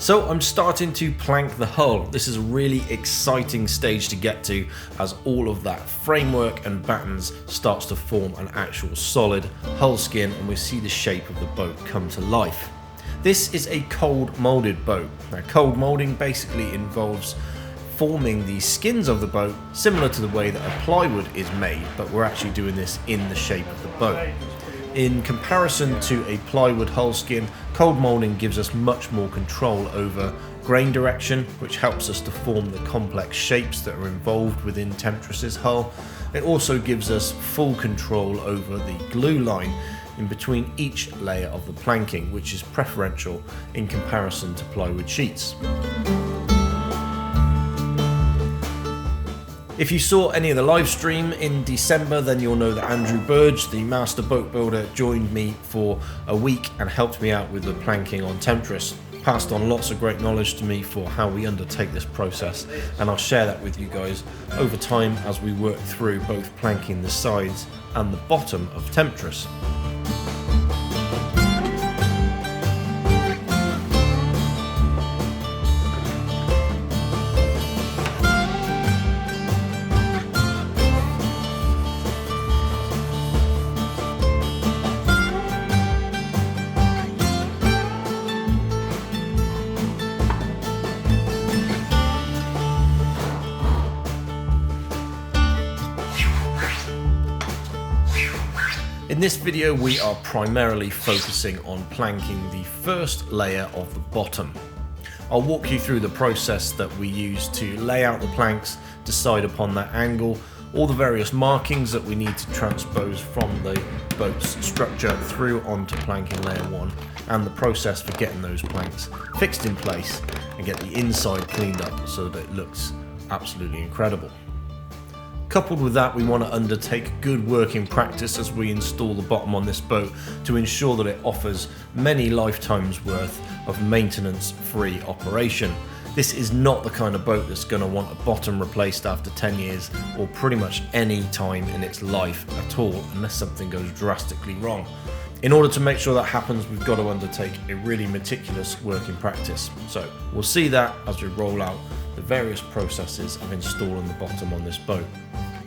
So I'm starting to plank the hull. This is a really exciting stage to get to as all of that framework and battens starts to form an actual solid hull skin and we see the shape of the boat come to life. This is a cold molded boat. Now cold molding basically involves forming the skins of the boat similar to the way that a plywood is made, but we're actually doing this in the shape of the boat. In comparison to a plywood hull skin, cold molding gives us much more control over grain direction, which helps us to form the complex shapes that are involved within Temptress's hull. It also gives us full control over the glue line in between each layer of the planking, which is preferential in comparison to plywood sheets. If you saw any of the live stream in December, then you'll know that Andrew Berge, the master boat builder, joined me for a week and helped me out with the planking on Temptress. Passed on lots of great knowledge to me for how we undertake this process, and I'll share that with you guys over time as we work through both planking the sides and the bottom of Temptress. In this video we are primarily focusing on planking the first layer of the bottom. I'll walk you through the process that we use to lay out the planks, decide upon that angle, all the various markings that we need to transpose from the boat's structure through onto planking layer 1, and the process for getting those planks fixed in place and get the inside cleaned up so that it looks absolutely incredible. Coupled with that, we want to undertake good working practice as we install the bottom on this boat to ensure that it offers many lifetimes worth of maintenance-free operation. This is not the kind of boat that's going to want a bottom replaced after 10 years or pretty much any time in its life at all, unless something goes drastically wrong. In order to make sure that happens, we've got to undertake a really meticulous working practice. So we'll see that as we roll out the various processes of installing the bottom on this boat.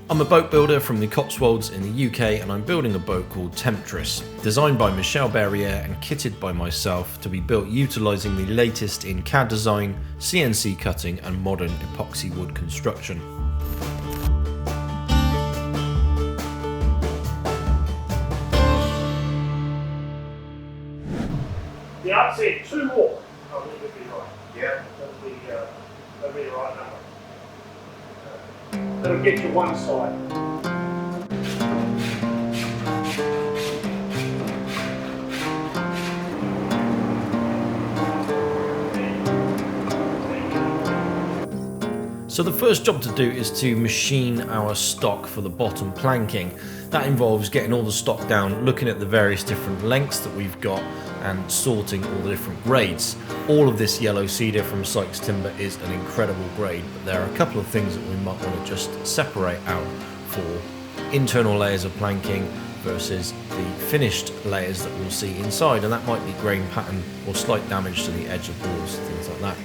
I'm a boat builder from the Cotswolds in the UK, and I'm building a boat called Temptress, designed by Michel Berrier and kitted by myself to be built utilising the latest in CAD design, CNC cutting and modern epoxy wood construction. Yeah, I'd say 2 more. I think it'd be right. Yeah. That'll be the right number. That'll get you one side. So the first job to do is to machine our stock for the bottom planking. That involves getting all the stock down, looking at the various different lengths that we've got and sorting all the different grades. All of this yellow cedar from Sykes Timber is an incredible grade, but there are a couple of things that we might want to just separate out for internal layers of planking versus the finished layers that we'll see inside, and that might be grain pattern or slight damage to the edge of boards, things like that.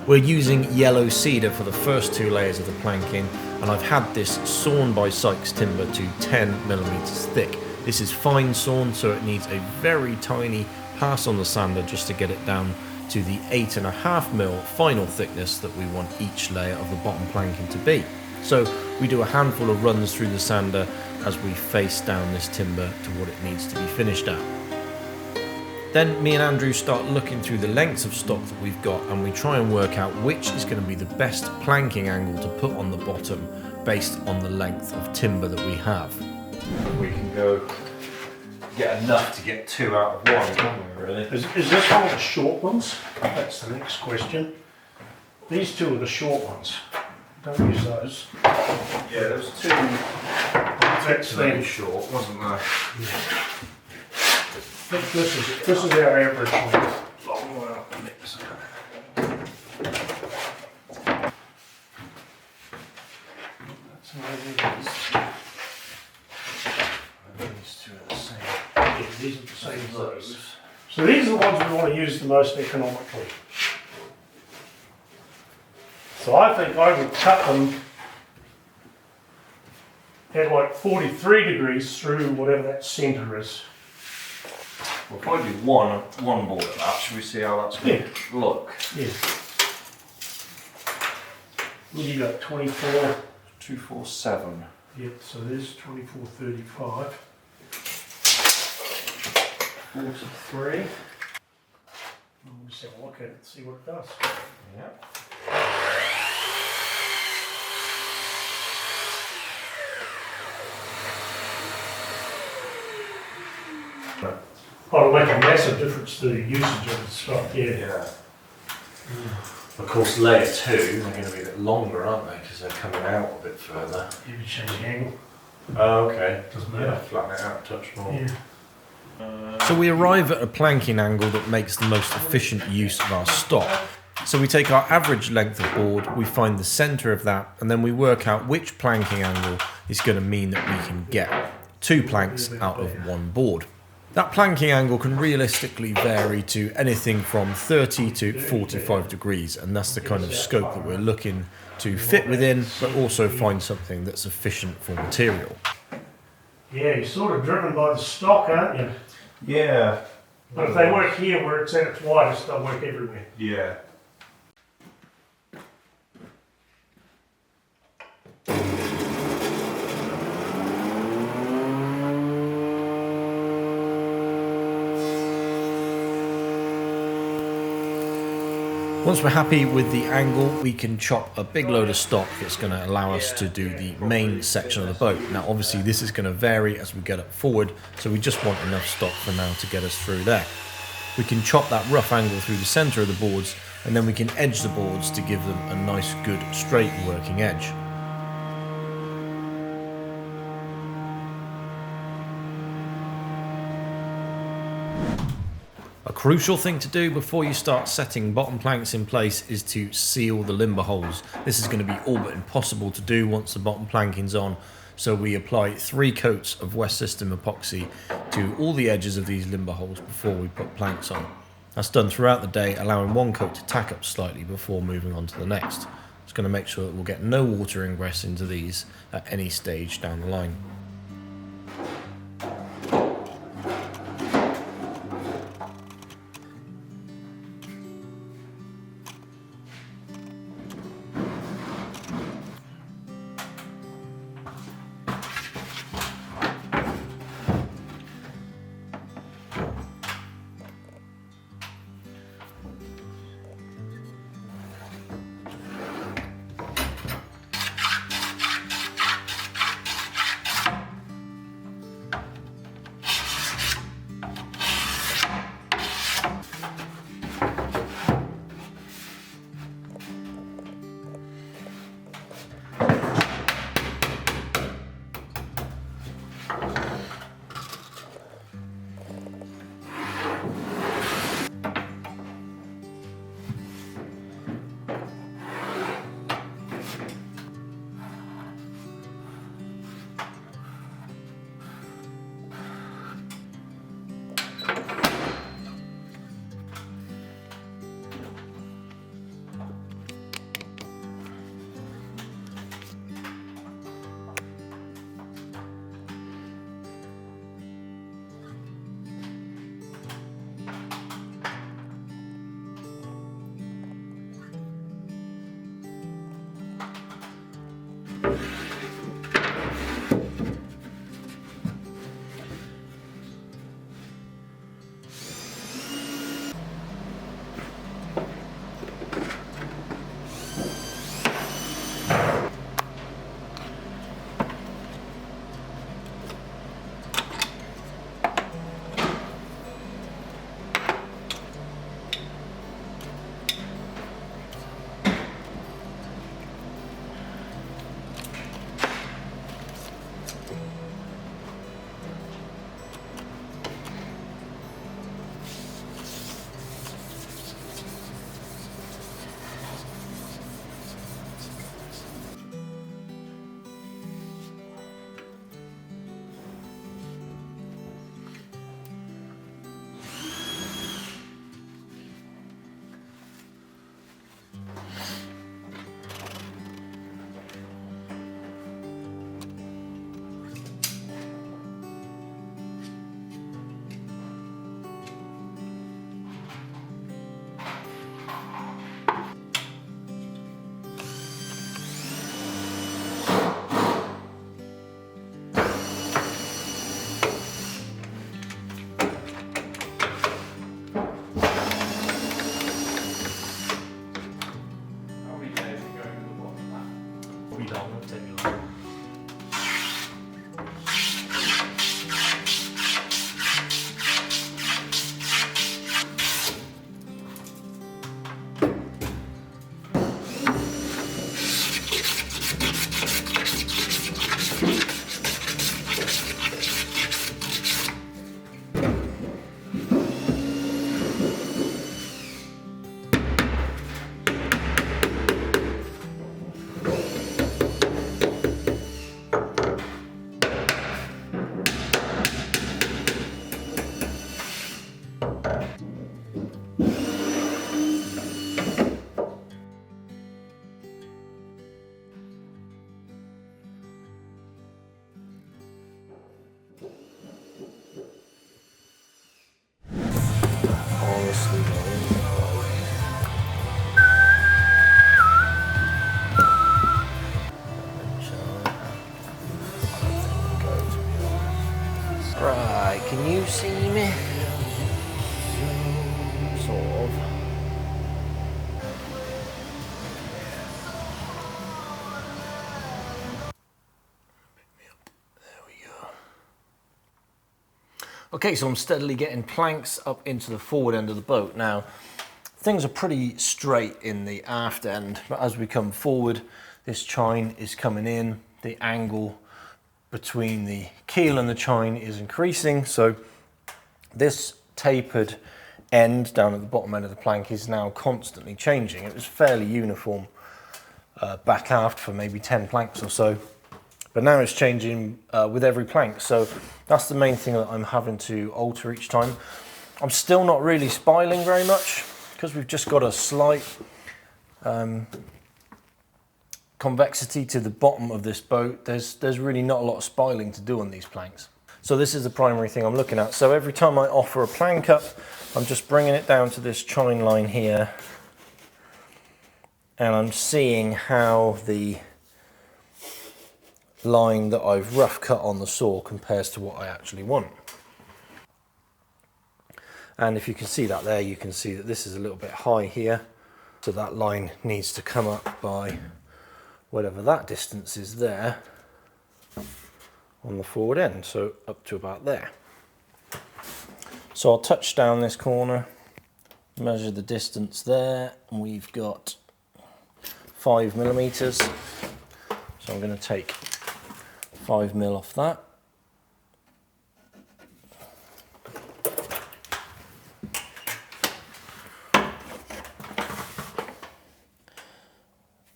We're using yellow cedar for the first 2 layers of the planking, and I've had this sawn by Sykes Timber to 10mm thick. This is fine sawn, so it needs a very tiny pass on the sander just to get it down to the 8.5mm final thickness that we want each layer of the bottom planking to be. So we do a handful of runs through the sander as we face down this timber to what it needs to be finished at. Then me and Andrew start looking through the lengths of stock that we've got, and we try and work out which is going to be the best planking angle to put on the bottom based on the length of timber that we have. We can go get enough to get 2 out of 1, can't we, really? Is this one of the short ones? That's the next question. These 2 are the short ones. Don't use those. Yeah, there was 2 That's them. short, wasn't there? Yeah. This is our average length. Long way up the mix. That's how it is. These 2 are the same. Yeah, these are the same as those. So these are the ones we want to use the most economically. So I think I would cut them at like 43 degrees through whatever that centre is. We'll probably do one board of that. Should we see how that's going to look? Yeah. What do you got, 24? 247. Yep, so there's 24.35. 43. We'll just have a look at it and see what it does. Yeah. Oh, it'll make a massive difference to the usage of the stock, yeah. Yeah. Of course, layer 2 they're going to be a bit longer, aren't they? Because they're coming out a bit further. You can change the angle. Oh, okay. Doesn't Yeah, matter. flatten it out a touch more. Yeah. So we arrive at a planking angle that makes the most efficient use of our stock. So we take our average length of board, we find the centre of that, and then we work out which planking angle is going to mean that we can get 2 planks out of 1 board. That planking angle can realistically vary to anything from 30 to 45 degrees, and that's the kind of scope that we're looking to fit within, but also find something that's efficient for material. Yeah, you're sort of driven by the stock, aren't you? Yeah. But if they work here where it's at its widest, they'll work everywhere. Yeah. Once we're happy with the angle, we can chop a big load of stock that's going to allow us to do the main section of the boat. Now obviously this is going to vary as we get it forward, so we just want enough stock for now to get us through there. We can chop that rough angle through the centre of the boards, and then we can edge the boards to give them a nice good straight working edge. A crucial thing to do before you start setting bottom planks in place is to seal the limber holes. This is going to be all but impossible to do once the bottom planking's on, so we apply 3 coats of West System epoxy to all the edges of these limber holes before we put planks on. That's done throughout the day, allowing 1 coat to tack up slightly before moving on to the next. It's going to make sure that we'll get no water ingress into these at any stage down the line. nicely lined the boat. Right, can you see me? Sort of. Okay, so I'm steadily getting planks up into the forward end of the boat. Now, things are pretty straight in the aft end, but as we come forward, this chine is coming in. The angle between the keel and the chine is increasing, so this tapered end down at the bottom end of the plank is now constantly changing. It was fairly uniform back aft for maybe 10 planks or so, but now it's changing with every plank, so that's the main thing that I'm having to alter each time. I'm still not really spiling very much because we've just got a slight convexity to the bottom of this boat. There's really not a lot of spiling to do on these planks. So this is the primary thing I'm looking at. So every time I offer a plank up, I'm just bringing it down to this chine line here, and I'm seeing how the line that I've rough cut on the saw compares to what I actually want. And if you can see that there, you can see that this is a little bit high here, so that line needs to come up by whatever that distance is there on the forward end, so up to about there. So I'll touch down this corner, measure the distance there, and we've got 5mm. So I'm going to take 5mm off that.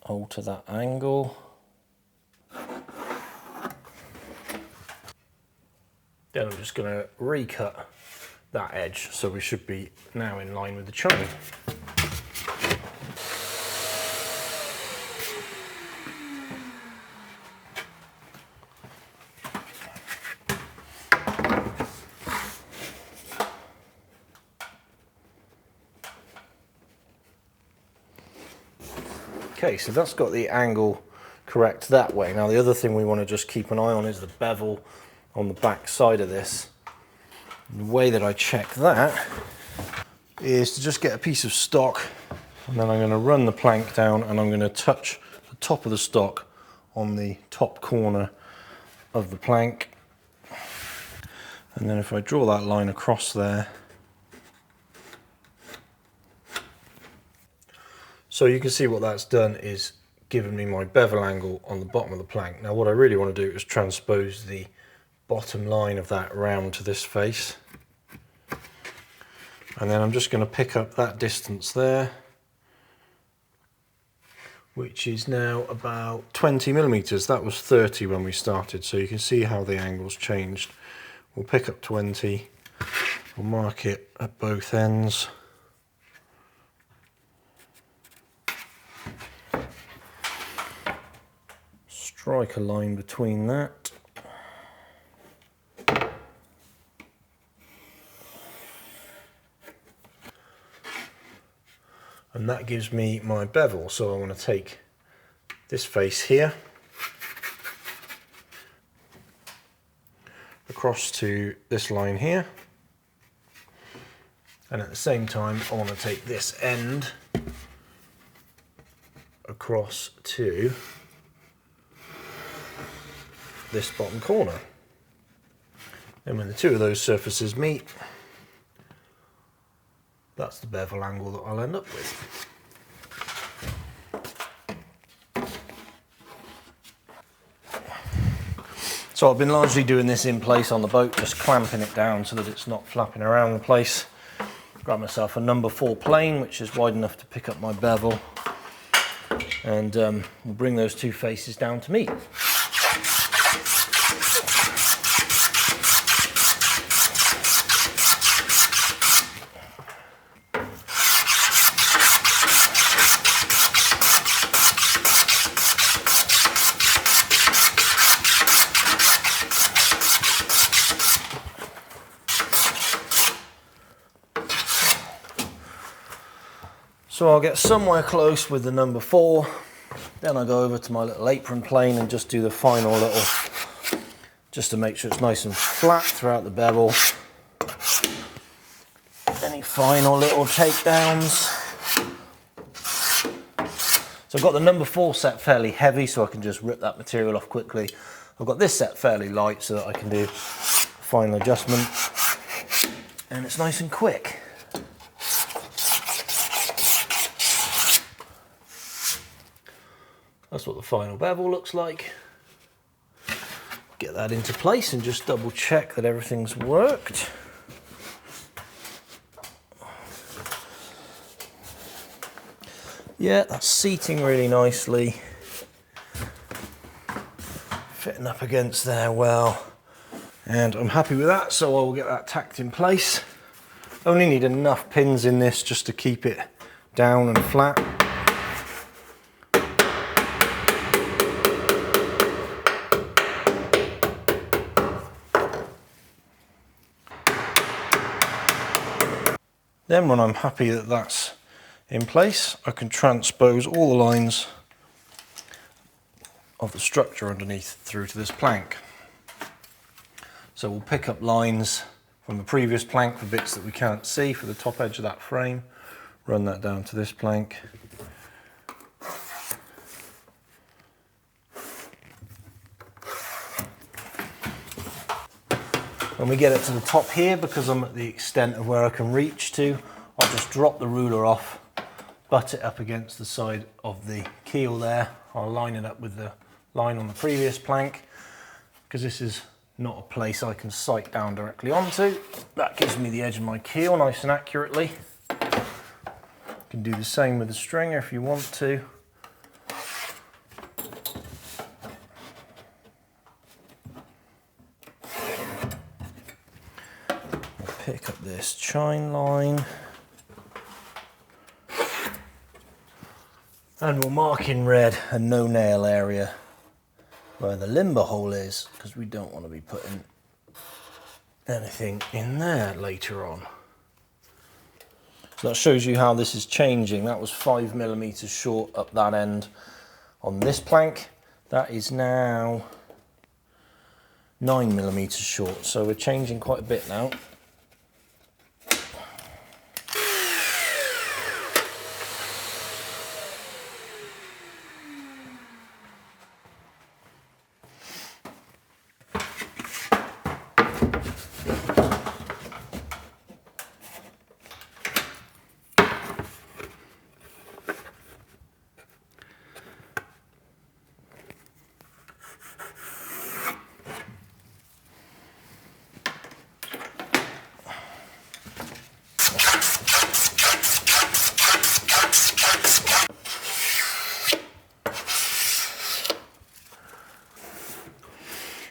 Alter that angle. Then I'm just going to recut that edge, so we should be now in line with the chine. Okay, so that's got the angle correct that way. Now the other thing we want to just keep an eye on is the bevel on the back side of this. The way that I check that is to just get a piece of stock, and then I'm going to run the plank down and I'm going to touch the top of the stock on the top corner of the plank. And then if I draw that line across there, so you can see what that's done is given me my bevel angle on the bottom of the plank. Now what I really want to do is transpose the bottom line of that round to this face. And then I'm just going to pick up that distance there, which is now about 20mm. That was 30 when we started, so you can see how the angle's changed. We'll pick up 20, we'll mark it at both ends. Strike a line between that. And that gives me my bevel. So I want to take this face here across to this line here. And at the same time, I want to take this end across to this bottom corner. And when the two of those surfaces meet, that's the bevel angle that I'll end up with. So I've been largely doing this in place on the boat, just clamping it down so that it's not flapping around the place. Grab myself a number 4 plane, which is wide enough to pick up my bevel, and we'll bring those two faces down to meet. So I'll get somewhere close with the number 4, then I go over to my little apron plane and just do the final little, just to make sure it's nice and flat throughout the bevel. Any final little takedowns. So I've got the number 4 set fairly heavy, so I can just rip that material off quickly. I've got this set fairly light so that I can do a final adjustment, and it's nice and quick. That's what the final bevel looks like. Get that into place and just double check that everything's worked. Yeah, that's seating really nicely. Fitting up against there well. And I'm happy with that, so I will get that tacked in place. Only need enough pins in this just to keep it down and flat. Then when I'm happy that that's in place, I can transpose all the lines of the structure underneath through to this plank. So we'll pick up lines from the previous plank for bits that we can't see for the top edge of that frame, run that down to this plank. When we get it to the top here, because I'm at the extent of where I can reach to, I'll just drop the ruler off, butt it up against the side of the keel there. I'll line it up with the line on the previous plank, because this is not a place I can sight down directly onto. That gives me the edge of my keel nice and accurately. You can do the same with the stringer if you want to. Pick up this chine line and we'll mark in red a no nail area where the limber hole is, because we don't want to be putting anything in there later on. So that shows you how this is changing. That was 5mm short up that end on this plank. That is now 9mm short, so we're changing quite a bit now.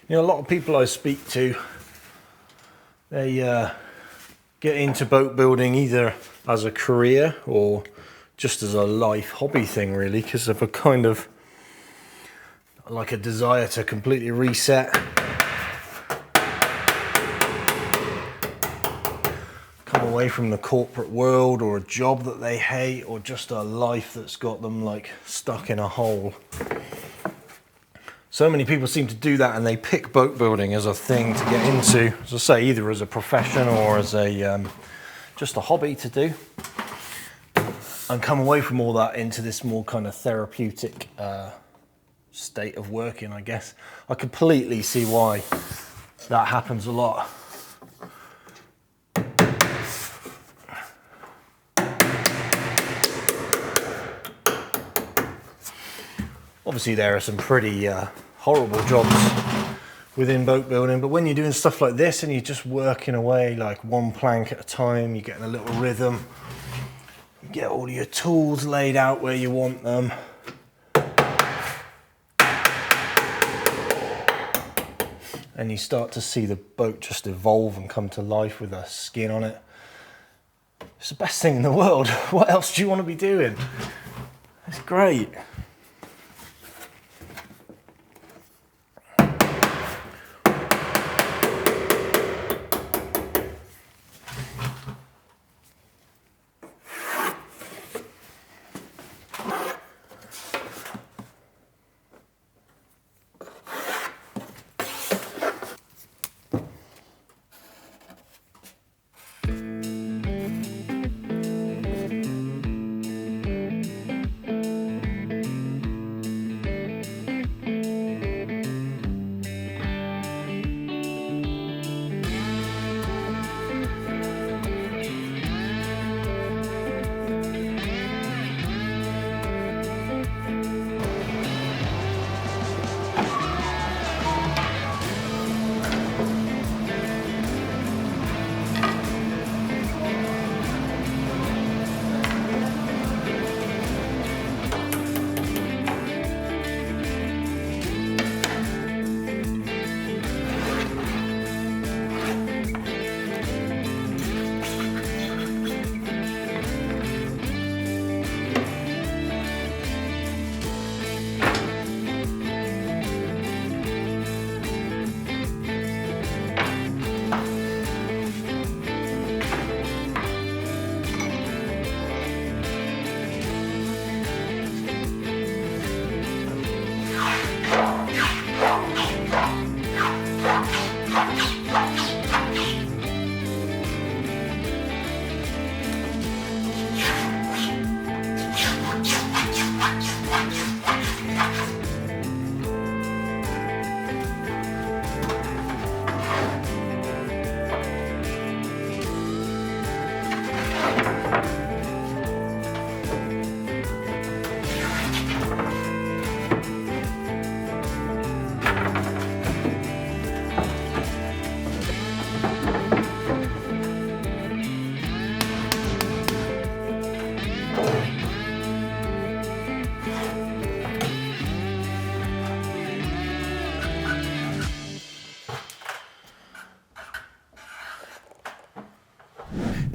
You know, a lot of people I speak to, they get into boat building either as a career or just as a life hobby thing, really, because of a kind of like a desire to completely reset, come away from the corporate world, or a job that they hate, or just a life that's got them like stuck in a hole. So many people seem to do that, and they pick boat building as a thing to get into, as I say, either as a profession or as a just a hobby to do, and come away from all that into this more kind of therapeutic state of working, I guess. I completely see why that happens a lot. Obviously there are some pretty horrible jobs within boat building, but when you're doing stuff like this and you're just working away like one plank at a time, you're getting a little rhythm, you get all your tools laid out where you want them, and you start to see the boat just evolve and come to life with a skin on it. It's the best thing in the world. What else do you want to be doing? It's great.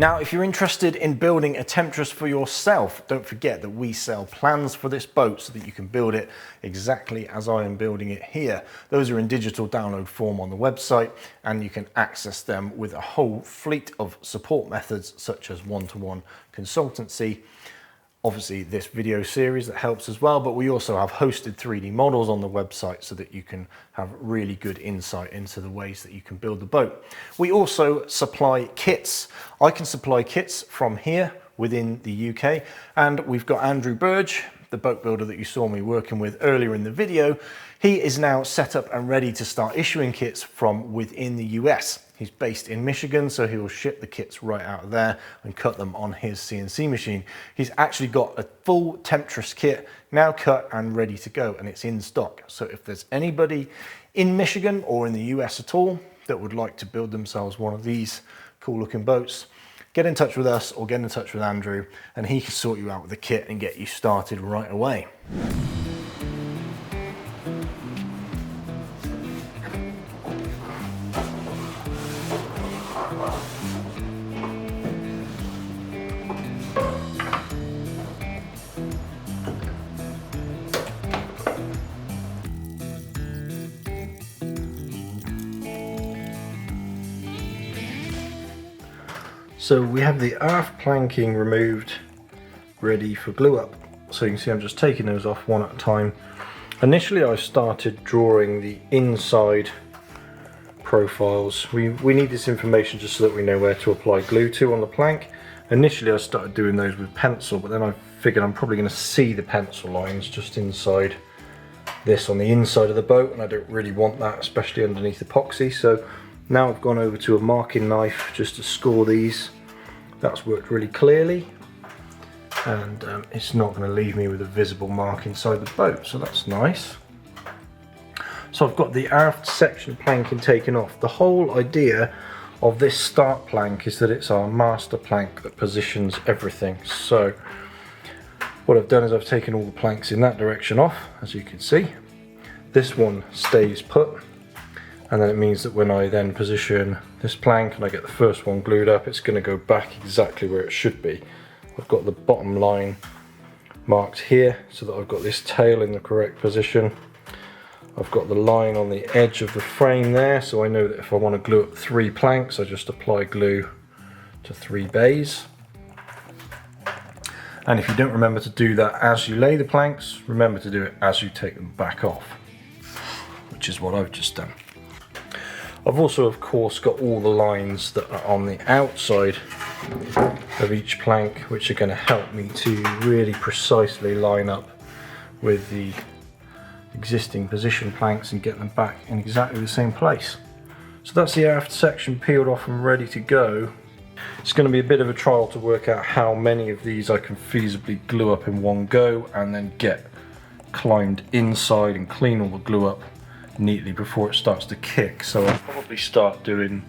Now, if you're interested in building a Temptress for yourself, don't forget that we sell plans for this boat so that you can build it exactly as I am building it here. Those are in digital download form on the website, and you can access them with a whole fleet of support methods such as one-to-one consultancy. Obviously this video series that helps as well, but we also have hosted 3D models on the website so that you can have really good insight into the ways that you can build the boat. We also supply kits. I can supply kits from here within the UK, and we've got Andrew Berge, the boat builder that you saw me working with earlier in the video. He is now set up and ready to start issuing kits from within the US. He's based in Michigan, so he will ship the kits right out of there and cut them on his CNC machine. He's actually got a full Temptress kit now cut and ready to go, and it's in stock. So if there's anybody in Michigan or in the US at all that would like to build themselves one of these cool looking boats, get in touch with us or get in touch with Andrew, and he can sort you out with a kit and get you started right away. So we have the aft planking removed, ready for glue up. So you can see I'm just taking those off one at a time. Initially I started drawing the inside profiles. We need this information just so that we know where to apply glue to on the plank. Initially I started doing those with pencil, but then I figured I'm probably going to see the pencil lines just inside this on the inside of the boat, and I don't really want that, especially underneath epoxy. So now I've gone over to a marking knife just to score these. That's worked really clearly, and it's not going to leave me with a visible mark inside the boat, so that's nice. So I've got the aft section planking taken off. The whole idea of this start plank is that it's our master plank that positions everything. So what I've done is I've taken all the planks in that direction off, as you can see. This one stays put, and then it means that when I then position this plank and I get the first one glued up, it's going to go back exactly where it should be. I've got the bottom line marked here so that I've got this tail in the correct position. I've got the line on the edge of the frame there, so I know that if I want to glue up 3 planks, I just apply glue to 3 bays. And if you don't remember to do that as you lay the planks, remember to do it as you take them back off, which is what I've just done. I've also of course got all the lines that are on the outside of each plank, which are going to help me to really precisely line up with the existing position planks and get them back in exactly the same place. So that's the aft section peeled off and ready to go. It's going to be a bit of a trial to work out how many of these I can feasibly glue up in one go and then get climbed inside and clean all the glue up neatly before it starts to kick. So I'll probably start doing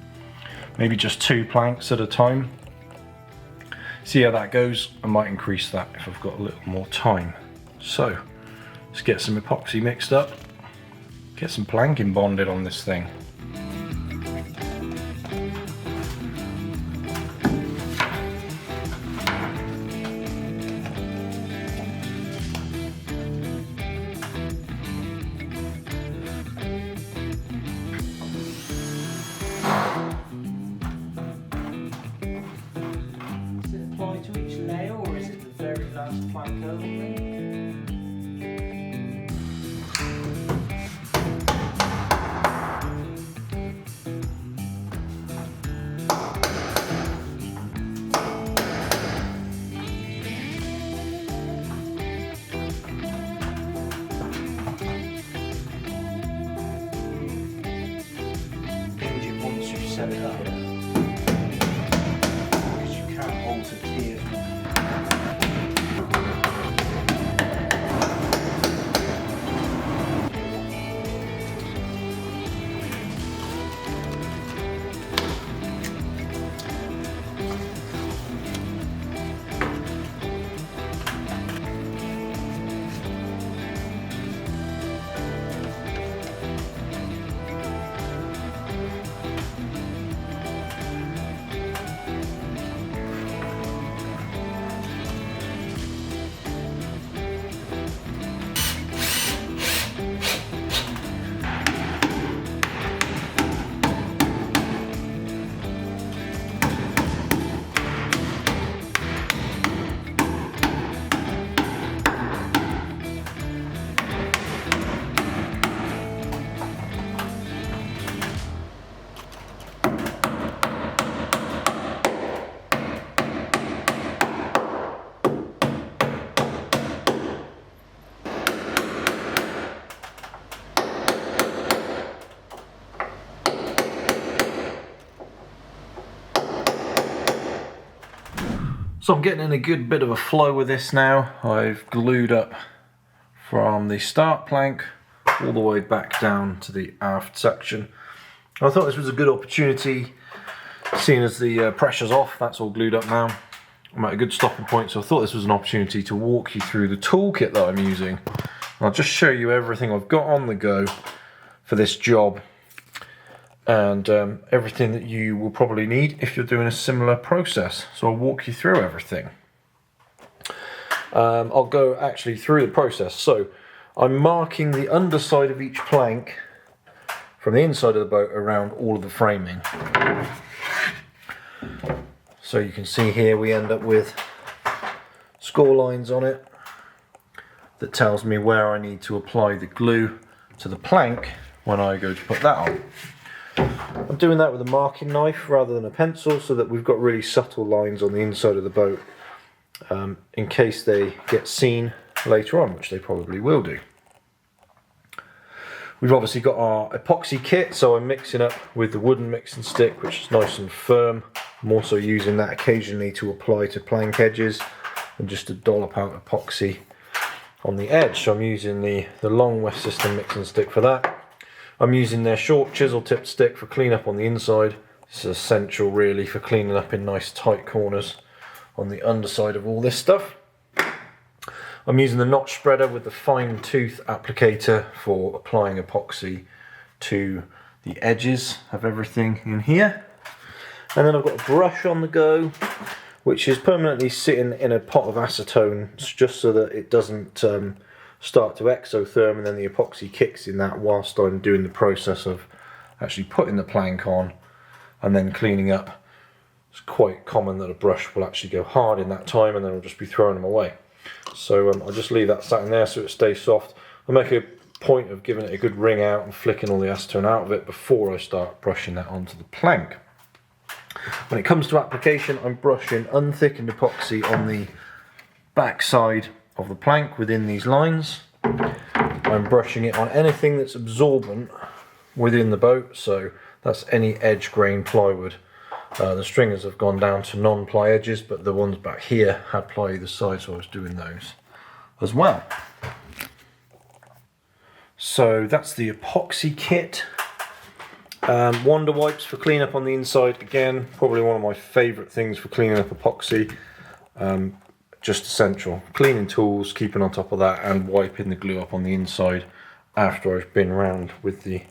maybe just 2 planks at a time. See how that goes. I might increase that if I've got a little more time. So let's get some epoxy mixed up, get some planking bonded on this thing. Plank only. Change it once you've set it up, because you can't alter gears. So I'm getting in a good bit of a flow with this now. I've glued up from the start plank all the way back down to the aft section. I thought this was a good opportunity, seeing as the pressure's off, that's all glued up now. I'm at a good stopping point, so I thought this was an opportunity to walk you through the toolkit that I'm using. I'll just show you everything I've got on the go for this job, and everything that you will probably need if you're doing a similar process. So I'll walk you through everything. I'll go actually through the process. So I'm marking the underside of each plank from the inside of the boat around all of the framing. So you can see here we end up with score lines on it that tells me where I need to apply the glue to the plank when I go to put that on. I'm doing that with a marking knife rather than a pencil, so that we've got really subtle lines on the inside of the boat, in case they get seen later on, which they probably will do. We've obviously got our epoxy kit, so I'm mixing up with the wooden mixing stick, which is nice and firm. I'm also using that occasionally to apply to plank edges and just to dollop out epoxy on the edge. So I'm using the long West System mixing stick for that. I'm using their short chisel tipped stick for clean up on the inside. This is essential really for cleaning up in nice tight corners on the underside of all this stuff. I'm using the notch spreader with the fine tooth applicator for applying epoxy to the edges of everything in here. And then I've got a brush on the go, which is permanently sitting in a pot of acetone, just so that it doesn't start to exotherm, and then the epoxy kicks in that whilst I'm doing the process of actually putting the plank on and then cleaning up. It's quite common that a brush will actually go hard in that time, and then I'll just be throwing them away. So I'll just leave that sat in there so it stays soft. I make a point of giving it a good wring out and flicking all the acetone out of it before I start brushing that onto the plank. When it comes to application, I'm brushing unthickened epoxy on the back side of the plank within these lines. I'm brushing it on anything that's absorbent within the boat, so that's any edge grain plywood. The stringers have gone down to non-ply edges, but the ones back here had ply either side, so I was doing those as well. So that's the epoxy kit. Wonder wipes for cleanup on the inside. Again, probably one of my favourite things for cleaning up epoxy. Just essential. Cleaning tools, keeping on top of that, and wiping the glue up on the inside after I've been around with the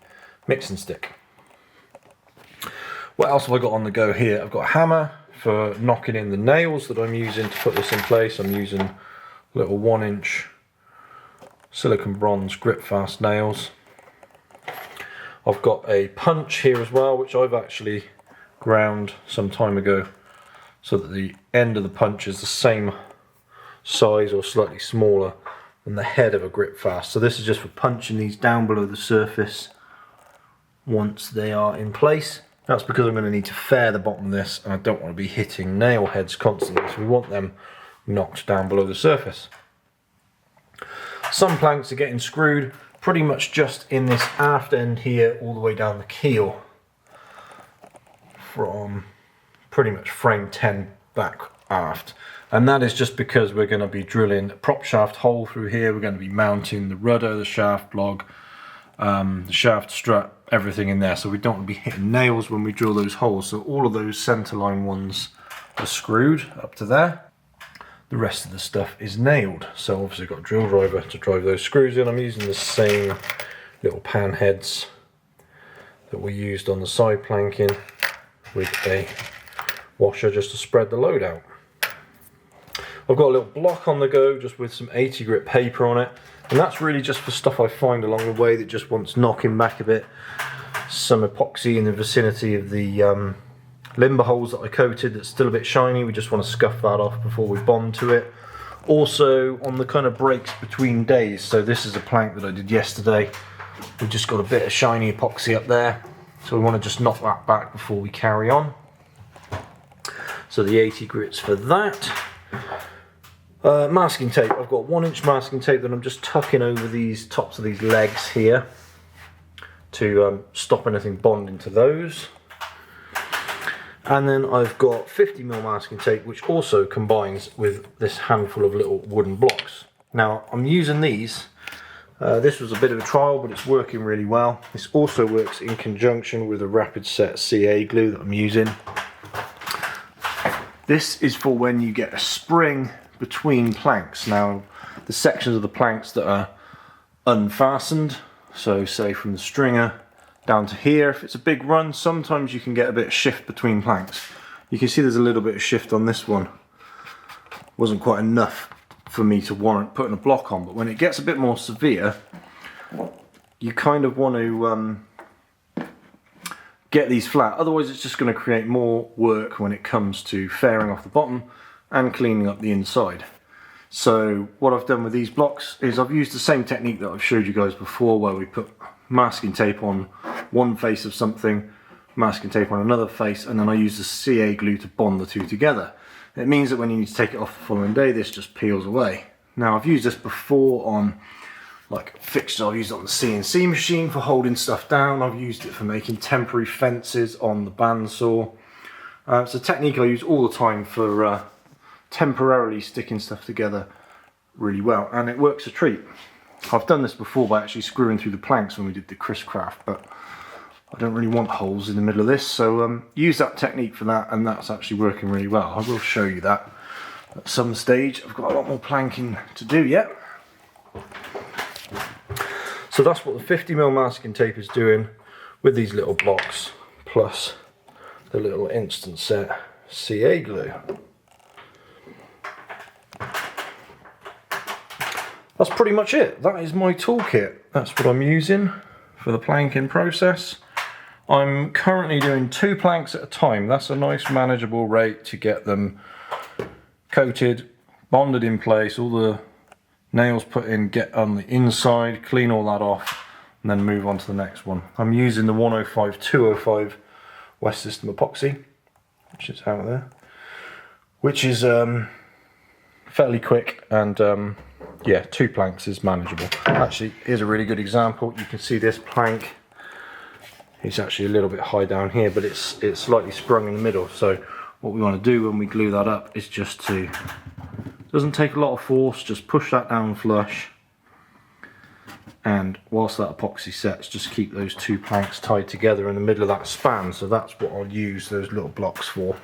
mixing stick. What else have I got on the go here? I've got a hammer for knocking in the nails that I'm using to put this in place. I'm using little 1-inch silicone bronze grip fast nails. I've got a punch here as well, which I've actually ground some time ago so that the end of the punch is the same size or slightly smaller than the head of a grip fast. So this is just for punching these down below the surface once they are in place. That's because I'm going to need to fair the bottom of this, and I don't want to be hitting nail heads constantly, so we want them knocked down below the surface. Some planks are getting screwed pretty much just in this aft end here all the way down the keel from pretty much frame 10 back aft, and that is just because we're going to be drilling a prop shaft hole through here. We're going to be mounting the rudder, the shaft log, the shaft strut, everything in there, so we don't want to be hitting nails when we drill those holes. So all of those centerline ones are screwed up to there. The rest of the stuff is nailed, so obviously I've got a drill driver to drive those screws in. I'm using the same little pan heads that we used on the side planking with a washer just to spread the load out. I've got a little block on the go just with some 80 grit paper on it, and that's really just for stuff I find along the way that just wants knocking back a bit. Some epoxy in the vicinity of the limber holes that I coated that's still a bit shiny. We just want to scuff that off before we bond to it. Also on the kind of breaks between days, so this is a plank that I did yesterday. We've just got a bit of shiny epoxy up there, so we want to just knock that back before we carry on. So the 80 grits for that. Masking tape. I've got 1-inch masking tape that I'm just tucking over these tops of these legs here to stop anything bonding to those. And then I've got 50mm masking tape, which also combines with this handful of little wooden blocks. Now I'm using these. This was a bit of a trial, but it's working really well. This also works in conjunction with a rapid set CA glue that I'm using. This is for when you get a spring between planks. Now, the sections of the planks that are unfastened, so say from the stringer down to here, if it's a big run, sometimes you can get a bit of shift between planks. You can see there's a little bit of shift on this one. Wasn't quite enough for me to warrant putting a block on, but when it gets a bit more severe, you kind of want to get these flat, otherwise it's just going to create more work when it comes to fairing off the bottom and cleaning up the inside. So what I've done with these blocks is I've used the same technique that I've showed you guys before, where we put masking tape on one face of something, masking tape on another face, and then I use the CA glue to bond the two together. It means that when you need to take it off the following day, this just peels away. Now I've used this before on like fixtures. I've used it on the CNC machine for holding stuff down. I've used it for making temporary fences on the bandsaw. It's a technique I use all the time for temporarily sticking stuff together really well, and it works a treat. I've done this before by actually screwing through the planks when we did the Chris Craft, but I don't really want holes in the middle of this, so use that technique for that, and that's actually working really well. I will show you that at some stage. I've got a lot more planking to do yet. So that's what the 50mm masking tape is doing with these little blocks, plus the little instant set CA glue. That's pretty much it. That is my toolkit. That's what I'm using for the planking process. I'm currently doing 2 planks at a time. That's a nice manageable rate to get them coated, bonded in place, all the nails put in, get on the inside, clean all that off, and then move on to the next one. I'm using the 105-205 West System epoxy, which is out there, which is fairly quick, and yeah, 2 planks is manageable. Actually, here's a really good example. You can see this plank, it's actually a little bit high down here, but it's slightly sprung in the middle. So what we want to do when we glue that up is just to, doesn't take a lot of force, just push that down flush, and whilst that epoxy sets, just keep those 2 planks tied together in the middle of that span. So that's what I'll use those little blocks for.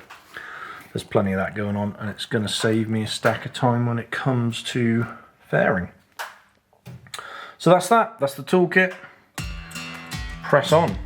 There's plenty of that going on, and it's going to save me a stack of time when it comes to fairing. So that's the toolkit. Press on.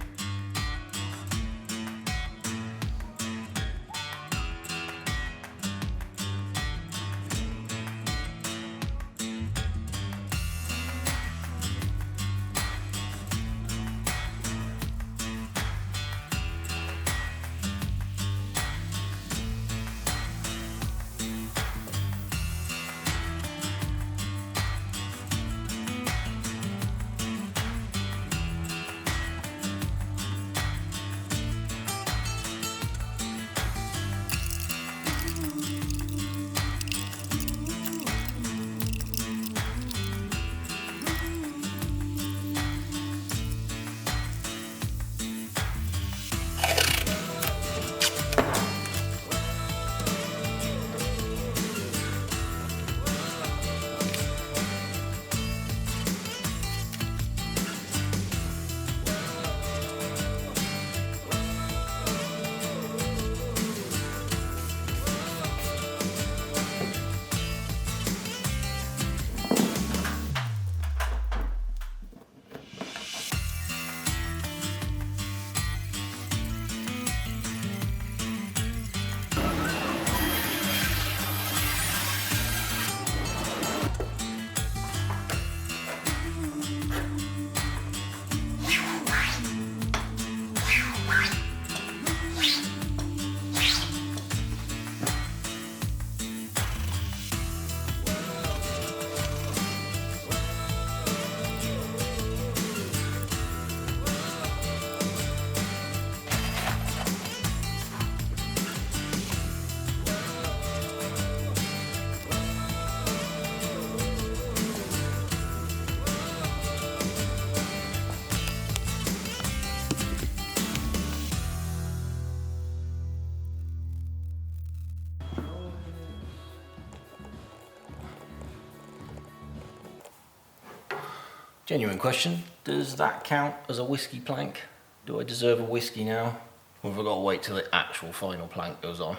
Genuine question, does that count as a whiskey plank? Do I deserve a whiskey now? Or have I got to wait till the actual final plank goes on?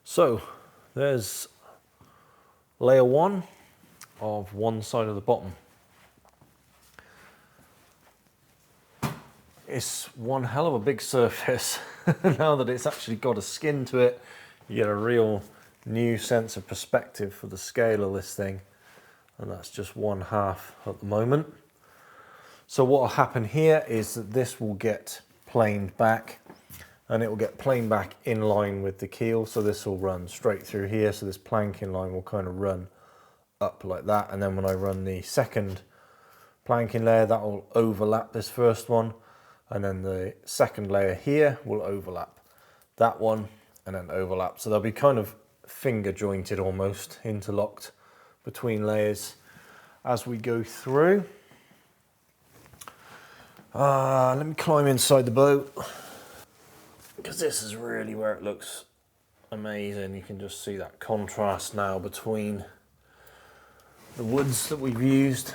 So, there's layer one of one side of the bottom. It's one hell of a big surface. Now that it's actually got a skin to it, you get a real new sense of perspective for the scale of this thing. And that's just 1/2 at the moment. So what will happen here is that this will get planed back, and it will get planed back in line with the keel. So this will run straight through here. So this planking line will kind of run up like that. And then when I run the second planking layer, that will overlap this first one. And then the second layer here will overlap that one and then overlap. So they'll be kind of finger jointed almost, interlocked between layers as we go through. Let me climb inside the boat, because this is really where it looks amazing. You can just see that contrast now between the woods that we've used,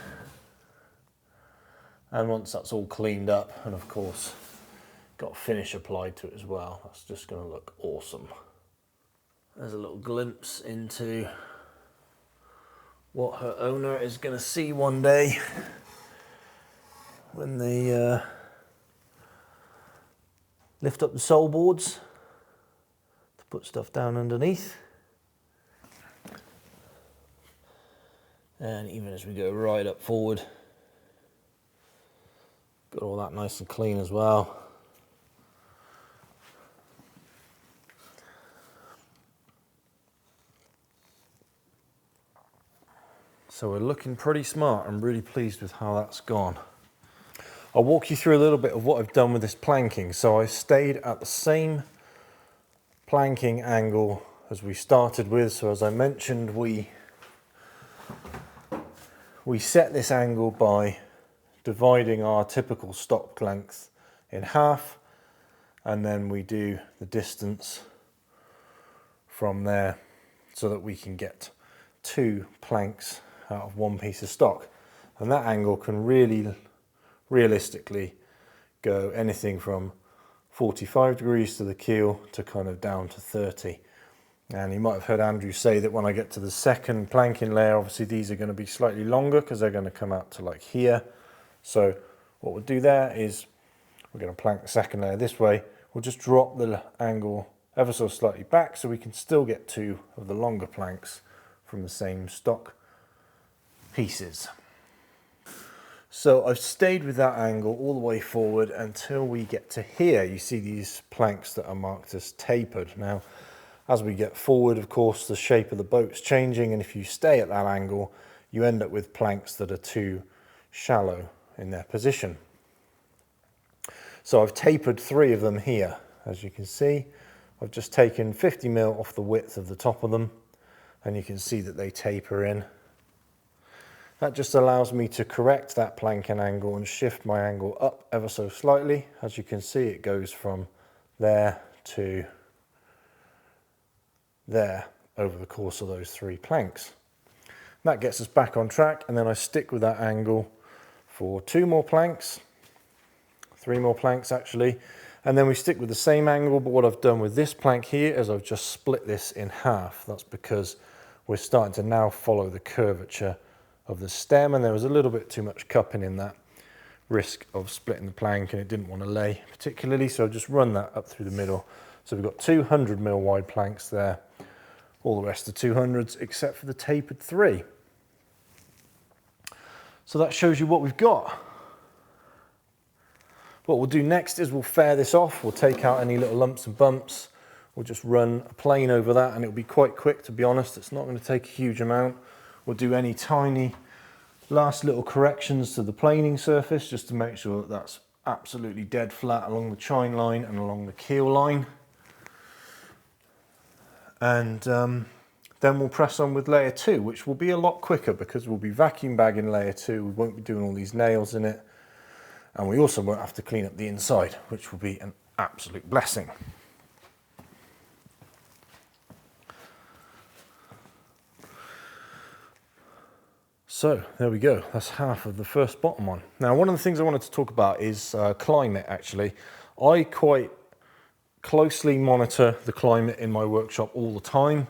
and once that's all cleaned up, and of course got finish applied to it as well, that's just going to look awesome. There's a little glimpse into what her owner is going to see one day when they lift up the sole boards to put stuff down underneath. And even as we go right up forward, got all that nice and clean as well. So we're looking pretty smart. I'm really pleased with how that's gone. I'll walk you through a little bit of what I've done with this planking. So I stayed at the same planking angle as we started with. So as I mentioned, we set this angle by dividing our typical stock length in half, and then we do the distance from there so that we can get 2 planks out of 1 piece of stock. And that angle can really realistically go anything from 45 degrees to the keel to kind of down to 30. And you might have heard Andrew say that when I get to the second planking layer, obviously these are going to be slightly longer because they're going to come out to like here. So what we'll do there is we're going to plank the second layer this way. We'll just drop the angle ever so slightly back so we can still get 2 of the longer planks from the same stock pieces. So I've stayed with that angle all the way forward until we get to here. You see these planks that are marked as tapered. Now, as we get forward, of course, the shape of the boat's changing, and if you stay at that angle, you end up with planks that are too shallow in their position. So I've tapered 3 of them here. As you can see, I've just taken 50mm off the width of the top of them, and you can see that they taper in. That just allows me to correct that planking angle and shift my angle up ever so slightly. As you can see, it goes from there to there over the course of those 3 planks. That gets us back on track, and then I stick with that angle for 2 more planks, 3 more planks actually, and then we stick with the same angle. But what I've done with this plank here is I've just split this in half. That's because we're starting to now follow the curvature of the stem, and there was a little bit too much cupping in that risk of splitting the plank, and it didn't want to lay particularly, so I've just run that up through the middle. So we've got 200mm wide planks there, all the rest are 200s except for the tapered 3. So that shows you what we've got. What we'll do next is we'll fair this off. We'll take out any little lumps and bumps. We'll just run a plane over that, and it'll be quite quick, to be honest. It's not going to take a huge amount. We'll do any tiny last little corrections to the planing surface just to make sure that that's absolutely dead flat along the chine line and along the keel line. And then we'll press on with layer 2, which will be a lot quicker because we'll be vacuum bagging layer 2. We won't be doing all these nails in it. And we also won't have to clean up the inside, which will be an absolute blessing. So there we go, that's half of the first bottom one. Now, one of the things I wanted to talk about is climate, actually. I quite closely monitor the climate in my workshop all the time.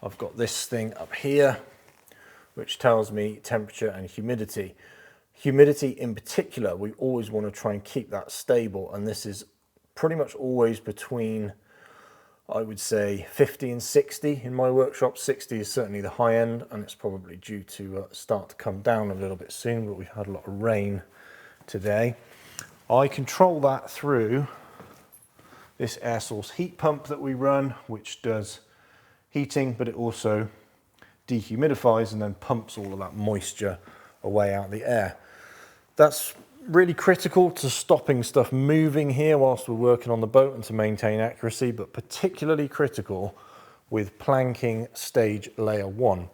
I've got this thing up here, which tells me temperature and humidity. Humidity in particular, we always want to try and keep that stable, and this is pretty much always between, I would say, 50 and 60 in my workshop. 60 is certainly the high end, and it's probably due to start to come down a little bit soon, but we've had a lot of rain today. I control that through this air source heat pump that we run, which does heating, but it also dehumidifies and then pumps all of that moisture away out the air. That's really critical to stopping stuff moving here whilst we're working on the boat and to maintain accuracy, but particularly critical with planking stage layer 1.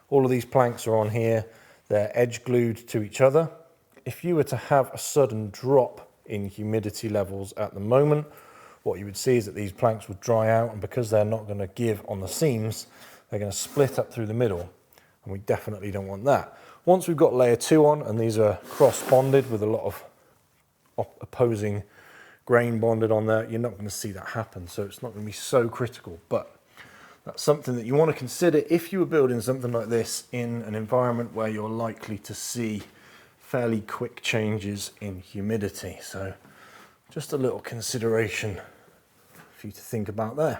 All of these planks are on here, they're edge glued to each other. If you were to have a sudden drop in humidity levels at the moment, what you would see is that these planks would dry out, and because they're not going to give on the seams, they're going to split up through the middle, and we definitely don't want that. Once we've got layer 2 on, and these are cross bonded with a lot of opposing grain bonded on there, you're not going to see that happen, so it's not going to be so critical. But that's something that you want to consider if you were building something like this in an environment where you're likely to see fairly quick changes in humidity. So just a little consideration for you to think about there.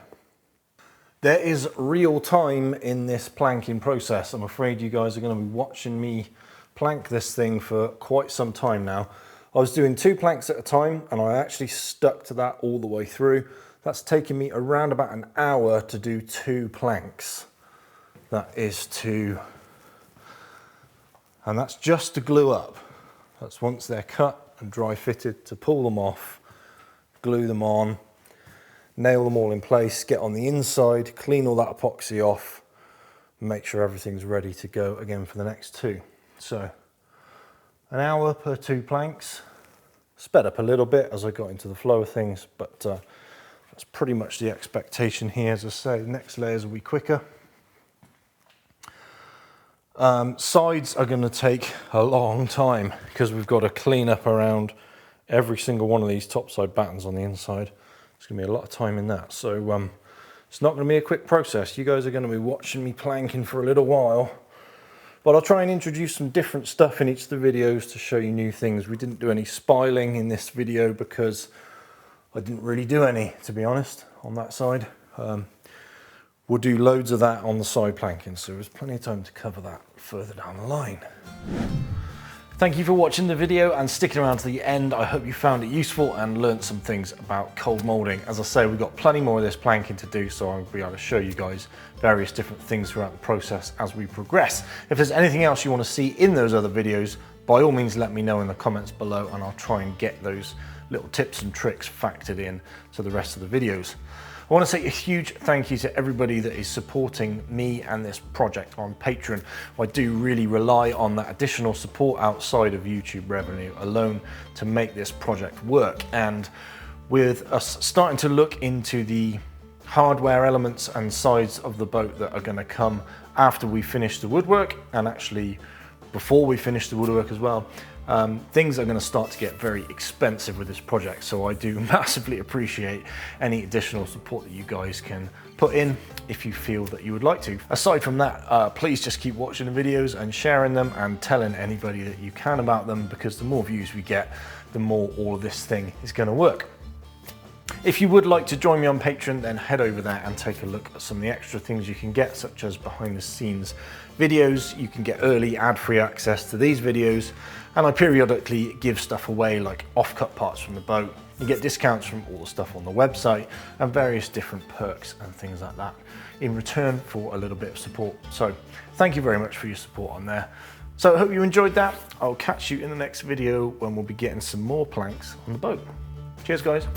There is real time in this planking process. I'm afraid you guys are going to be watching me plank this thing for quite some time now. I was doing 2 planks at a time, and I actually stuck to that all the way through. That's taken me around about an hour to do 2 planks. And that's just to glue up. That's once they're cut and dry fitted, to pull them off, glue them on, nail them all in place, get on the inside, clean all that epoxy off, make sure everything's ready to go again for the next 2. So an hour per 2 planks. Sped up a little bit as I got into the flow of things, but that's pretty much the expectation here. As I say, the next layers will be quicker. Sides are going to take a long time because we've got to clean up around every single one of these topside battens on the inside. There's going to be a lot of time in that, so it's not going to be a quick process. You guys are going to be watching me planking for a little while, but I'll try and introduce some different stuff in each of the videos to show you new things. We didn't do any spiling in this video because I didn't really do any, to be honest, on that side. We'll do loads of that on the side planking, so there's plenty of time to cover that further down the line. Thank you for watching the video and sticking around to the end. I hope you found it useful and learnt some things about cold moulding. As I say, we've got plenty more of this planking to do, so I'll be able to show you guys various different things throughout the process as we progress. If there's anything else you want to see in those other videos, by all means let me know in the comments below, and I'll try and get those little tips and tricks factored in to the rest of the videos. I want to say a huge thank you to everybody that is supporting me and this project on Patreon. I do really rely on that additional support outside of YouTube revenue alone to make this project work. And with us starting to look into the hardware elements and sides of the boat that are going to come after we finish the woodwork, and actually before we finish the woodwork as well, things are going to start to get very expensive with this project, so I do massively appreciate any additional support that you guys can put in if you feel that you would like to. Aside from that, please just keep watching the videos and sharing them and telling anybody that you can about them, because the more views we get, the more all of this thing is going to work. If you would like to join me on Patreon, then head over there and take a look at some of the extra things you can get, such as behind the scenes videos. You can get early ad-free access to these videos, and I periodically give stuff away like off-cut parts from the boat. You get discounts from all the stuff on the website and various different perks and things like that in return for a little bit of support. So thank you very much for your support on there. So I hope you enjoyed that. I'll catch you in the next video when we'll be getting some more planks on the boat. Cheers guys.